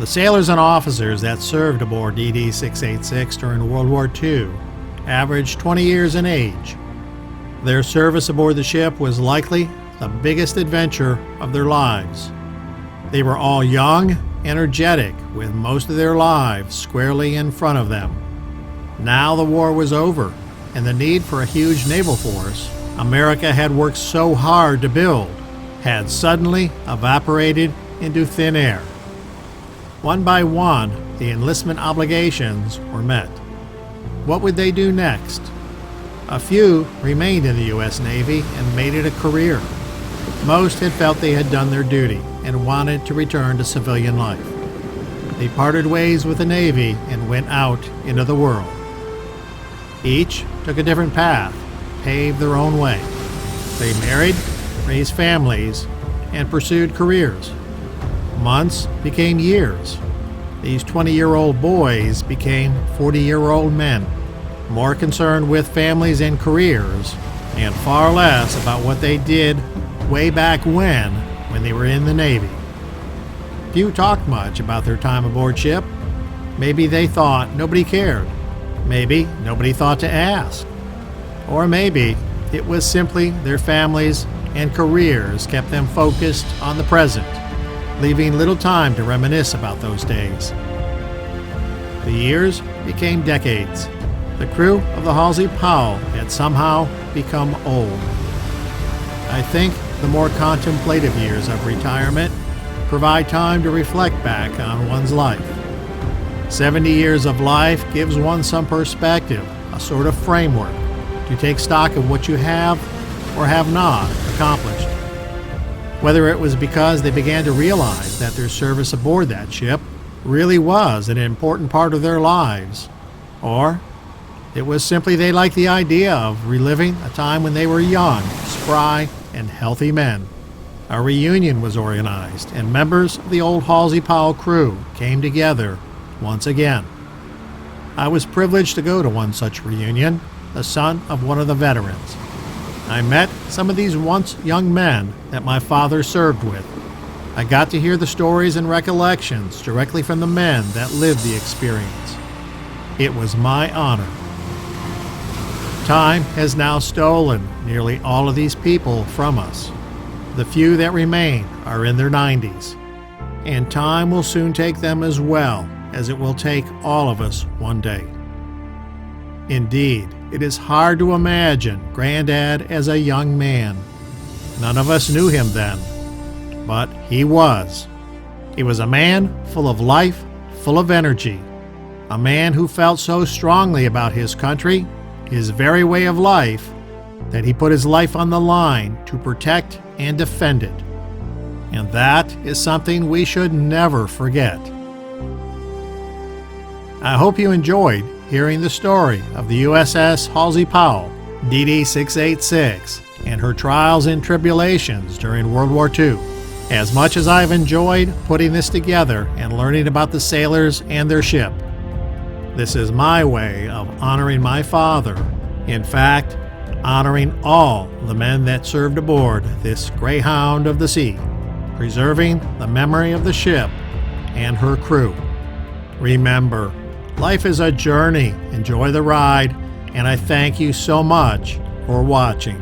The sailors and officers that served aboard DD-686 during World War II averaged 20 years in age. Their service aboard the ship was likely the biggest adventure of their lives. They were all young, energetic, with most of their lives squarely in front of them. Now the war was over, and the need for a huge naval force America had worked so hard to build had suddenly evaporated into thin air. One by one, the enlistment obligations were met. What would they do next? A few remained in the U.S. Navy and made it a career. Most had felt they had done their duty and wanted to return to civilian life. They parted ways with the Navy and went out into the world. Each took a different path, paved their own way. They married, raised families, and pursued careers. Months became years. These 20-year-old boys became 40-year-old men, more concerned with families and careers, and far less about what they did way back when they were in the Navy. Few talked much about their time aboard ship. Maybe they thought nobody cared. Maybe nobody thought to ask. Or maybe it was simply their families and careers kept them focused on the present, leaving little time to reminisce about those days. The years became decades. The crew of the Halsey Powell had somehow become old. I think the more contemplative years of retirement provide time to reflect back on one's life. 70 years of life gives one some perspective, a sort of framework to take stock of what you have or have not accomplished. Whether it was because they began to realize that their service aboard that ship really was an important part of their lives, or it was simply they liked the idea of reliving a time when they were young, spry, and healthy men. A reunion was organized, and members of the old Halsey Powell crew came together once again. I was privileged to go to one such reunion, the son of one of the veterans. I met some of these once young men that my father served with. I got to hear the stories and recollections directly from the men that lived the experience. It was my honor. Time has now stolen nearly all of these people from us. The few that remain are in their 90s, and time will soon take them as well as it will take all of us one day. Indeed, it is hard to imagine Granddad as a young man. None of us knew him then, but he was. He was a man full of life, full of energy, a man who felt so strongly about his country, his very way of life, that he put his life on the line to protect and defend it. And that is something we should never forget. I hope you enjoyed hearing the story of the USS Halsey Powell, DD-686, and her trials and tribulations during World War II. As much as I've enjoyed putting this together and learning about the sailors and their ship, this is my way of honoring my father. In fact, honoring all the men that served aboard this Greyhound of the sea, preserving the memory of the ship and her crew. Remember, life is a journey. Enjoy the ride, and I thank you so much for watching.